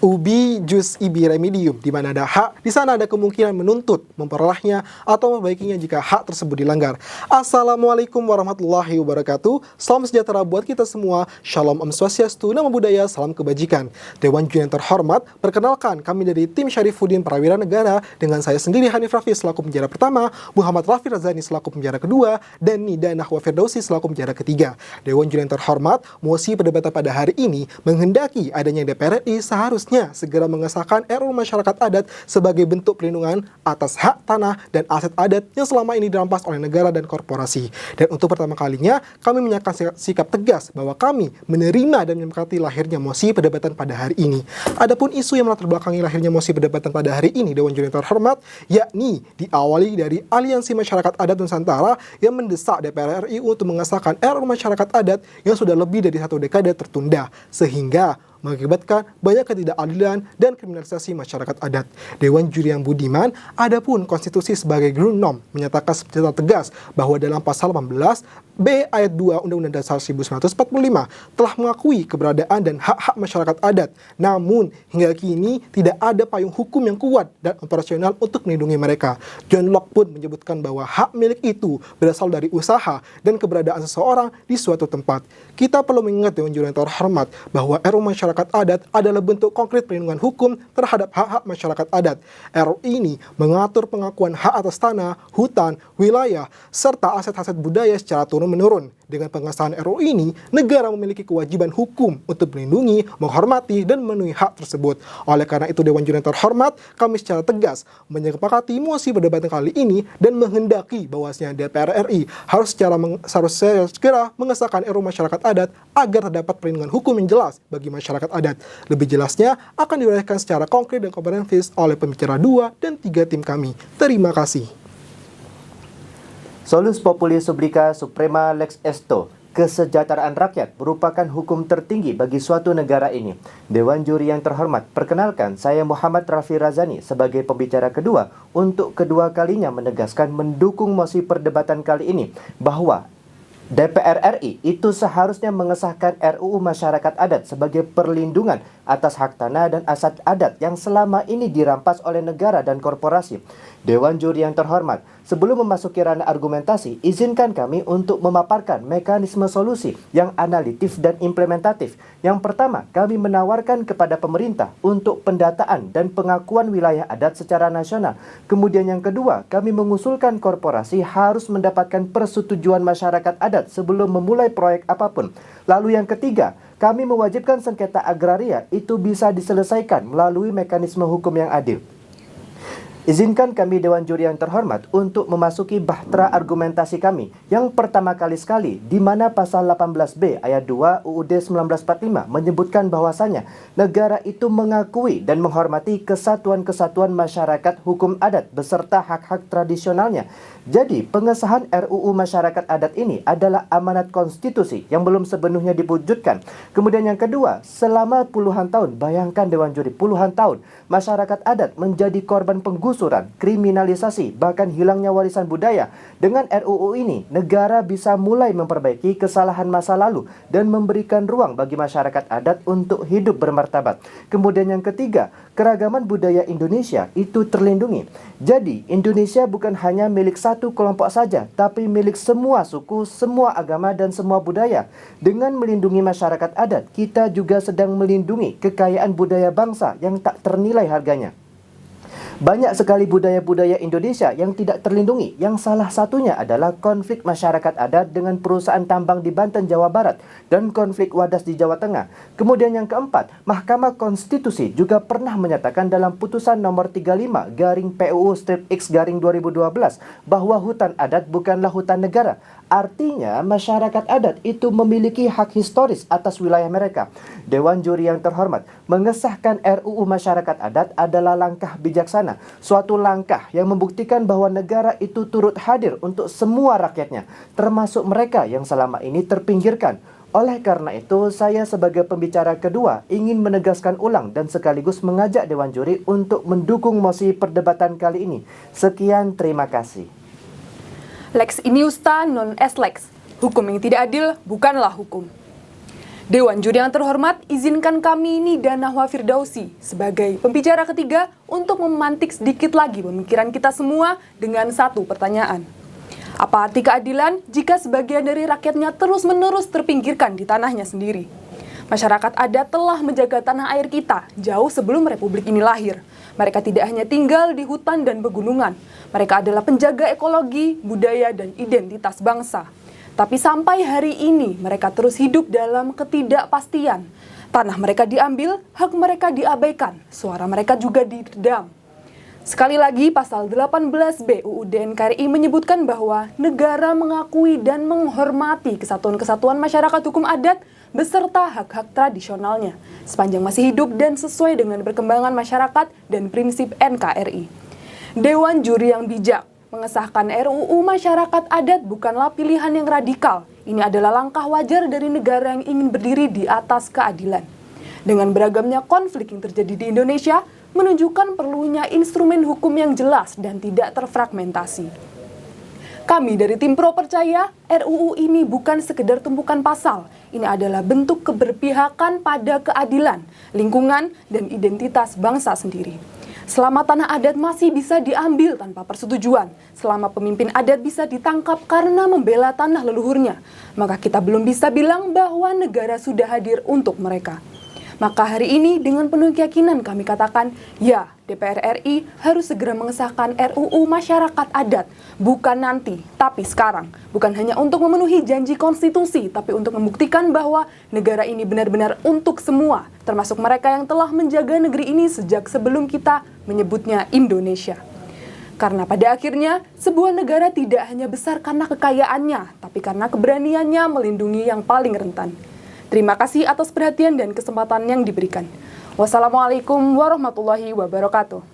Ubi jus ibi remedium, di mana ada hak, di sana ada kemungkinan menuntut, memperolehnya, atau membaikinya jika hak tersebut dilanggar. Assalamualaikum warahmatullahi wabarakatuh. Salam sejahtera buat kita semua. Shalom Om Swastiastu, Namo Buddhaya, salam kebajikan. Dewan Juri yang terhormat, perkenalkan kami dari tim Syarifuddin Prawira Negara dengan saya sendiri Hanif Rafi selaku penjara pertama, Muhammad Rafi Razani selaku penjara kedua, dan Nida Nahwa Firdausi selaku penjara ketiga. Dewan Juri yang terhormat, mosi perdebatan pada hari ini menghendaki adanya DPR RI seharusnya segera mengesahkan RUU Masyarakat Adat sebagai bentuk perlindungan atas hak tanah dan aset adat yang selama ini dirampas oleh negara dan korporasi. Dan untuk pertama kalinya, kami menyatakan sikap tegas bahwa kami menerima dan menyepakati lahirnya mosi perdebatan pada hari ini. Adapun isu yang melatar belakangi lahirnya mosi perdebatan pada hari ini, Dewan Juri yang terhormat, yakni diawali dari Aliansi Masyarakat Adat Nusantara yang mendesak DPR RI untuk mengesahkan RUU Masyarakat Adat yang sudah lebih dari 1 dekade tertunda, sehingga mengakibatkan banyak ketidakadilan dan kriminalisasi masyarakat adat. Dewan Juri yang budiman, adapun konstitusi sebagai ground norm menyatakan secara tegas bahwa dalam pasal 18B ayat 2 Undang-Undang Dasar 1945 telah mengakui keberadaan dan hak-hak masyarakat adat. Namun, hingga kini tidak ada payung hukum yang kuat dan operasional untuk melindungi mereka. John Locke pun menyebutkan bahwa hak milik itu berasal dari usaha dan keberadaan seseorang di suatu tempat. Kita perlu mengingat Dewan Juri yang terhormat bahwa RUU Masyarakat Adat adalah bentuk konkret perlindungan hukum terhadap hak-hak masyarakat adat. RUU ini mengatur pengakuan hak atas tanah, hutan, wilayah, serta aset-aset budaya secara turun-menurun. Dengan pengesahan RUU ini, negara memiliki kewajiban hukum untuk melindungi, menghormati, dan memenuhi hak tersebut. Oleh karena itu, Dewan Juri yang terhormat, kami secara tegas menyepakati mosi perdebatan kali ini dan menghendaki bahwasanya DPR RI harus segera mengesahkan RUU Masyarakat Adat agar terdapat perlindungan hukum yang jelas bagi masyarakat adat. Lebih jelasnya akan diuraikan secara konkret dan komprehensif oleh pembicara 2 dan 3 tim kami. Terima kasih. Solus Populi Publica Suprema Lex Esto. Kesejahteraan rakyat merupakan hukum tertinggi bagi suatu negara ini. Dewan Juri yang terhormat, perkenalkan saya Muhammad Rafi Razani sebagai pembicara kedua untuk kedua kalinya menegaskan mendukung mosi perdebatan kali ini bahwa DPR RI itu seharusnya mengesahkan RUU Masyarakat Adat sebagai perlindungan atas hak tanah dan aset adat yang selama ini dirampas oleh negara dan korporasi. Dewan Juri yang terhormat, sebelum memasuki ranah argumentasi, izinkan kami untuk memaparkan mekanisme solusi yang analitis dan implementatif. Yang pertama, kami menawarkan kepada pemerintah untuk pendataan dan pengakuan wilayah adat secara nasional. Kemudian yang kedua, kami mengusulkan korporasi harus mendapatkan persetujuan masyarakat adat sebelum memulai proyek apapun. Lalu yang ketiga, kami mewajibkan sengketa agraria itu bisa diselesaikan melalui mekanisme hukum yang adil. Izinkan kami Dewan Juri yang terhormat untuk memasuki bahtera argumentasi kami yang pertama kali sekali, di mana pasal 18B ayat 2 UUD 1945 menyebutkan bahwasanya negara itu mengakui dan menghormati kesatuan-kesatuan masyarakat hukum adat beserta hak-hak tradisionalnya. Jadi, pengesahan RUU Masyarakat Adat ini adalah amanat konstitusi yang belum sepenuhnya diwujudkan. Kemudian yang kedua, selama puluhan tahun, bayangkan Dewan Juri, puluhan tahun, masyarakat adat menjadi korban penggusuran, kriminalisasi, bahkan hilangnya warisan budaya. Dengan RUU ini, negara bisa mulai memperbaiki kesalahan masa lalu dan memberikan ruang bagi masyarakat adat untuk hidup bermartabat. Kemudian yang ketiga, keragaman budaya Indonesia itu terlindungi. Jadi, Indonesia bukan hanya milik satu kelompok saja, tapi milik semua suku, semua agama, dan semua budaya. Dengan melindungi masyarakat adat, kita juga sedang melindungi kekayaan budaya bangsa yang tak ternilai harganya. Banyak sekali budaya-budaya Indonesia yang tidak terlindungi, yang salah satunya adalah konflik masyarakat adat dengan perusahaan tambang di Banten, Jawa Barat, dan konflik wadas di Jawa Tengah. Kemudian yang keempat, Mahkamah Konstitusi juga pernah menyatakan dalam putusan nomor 35/PUU/X/2012 bahwa hutan adat bukanlah hutan negara. Artinya, masyarakat adat itu memiliki hak historis atas wilayah mereka. Dewan Juri yang terhormat, mengesahkan RUU Masyarakat Adat adalah langkah bijaksana, suatu langkah yang membuktikan bahwa negara itu turut hadir untuk semua rakyatnya, termasuk mereka yang selama ini terpinggirkan. Oleh karena itu, saya sebagai pembicara kedua ingin menegaskan ulang dan sekaligus mengajak Dewan Juri untuk mendukung mosi perdebatan kali ini. Sekian, terima kasih. Lex iniusta non est lex. Hukum yang tidak adil bukanlah hukum. Dewan Juri yang terhormat, izinkan kami Nida Nahwa Firdausi sebagai pembicara ketiga untuk memantik sedikit lagi pemikiran kita semua dengan satu pertanyaan. Apa arti keadilan jika sebagian dari rakyatnya terus-menerus terpinggirkan di tanahnya sendiri? Masyarakat adat telah menjaga tanah air kita jauh sebelum republik ini lahir. Mereka tidak hanya tinggal di hutan dan pegunungan. Mereka adalah penjaga ekologi, budaya, dan identitas bangsa. Tapi sampai hari ini mereka terus hidup dalam ketidakpastian. Tanah mereka diambil, hak mereka diabaikan, suara mereka juga diredam. Sekali lagi, pasal 18B UUD NKRI menyebutkan bahwa negara mengakui dan menghormati kesatuan-kesatuan masyarakat hukum adat beserta hak-hak tradisionalnya sepanjang masih hidup dan sesuai dengan perkembangan masyarakat dan prinsip NKRI. Dewan Juri yang bijak mengesahkan RUU Masyarakat Adat bukanlah pilihan yang radikal. Ini adalah langkah wajar dari negara yang ingin berdiri di atas keadilan. Dengan beragamnya konflik yang terjadi di Indonesia, menunjukkan perlunya instrumen hukum yang jelas dan tidak terfragmentasi. Kami dari tim Pro percaya, RUU ini bukan sekedar tumpukan pasal. Ini adalah bentuk keberpihakan pada keadilan, lingkungan, dan identitas bangsa sendiri. Selama tanah adat masih bisa diambil tanpa persetujuan, selama pemimpin adat bisa ditangkap karena membela tanah leluhurnya, maka kita belum bisa bilang bahwa negara sudah hadir untuk mereka. Maka hari ini dengan penuh keyakinan kami katakan, ya, DPR RI harus segera mengesahkan RUU Masyarakat Adat, bukan nanti, tapi sekarang. Bukan hanya untuk memenuhi janji konstitusi, tapi untuk membuktikan bahwa negara ini benar-benar untuk semua, termasuk mereka yang telah menjaga negeri ini sejak sebelum kita menyebutnya Indonesia. Karena pada akhirnya, sebuah negara tidak hanya besar karena kekayaannya, tapi karena keberaniannya melindungi yang paling rentan. Terima kasih atas perhatian dan kesempatan yang diberikan. Wassalamualaikum warahmatullahi wabarakatuh.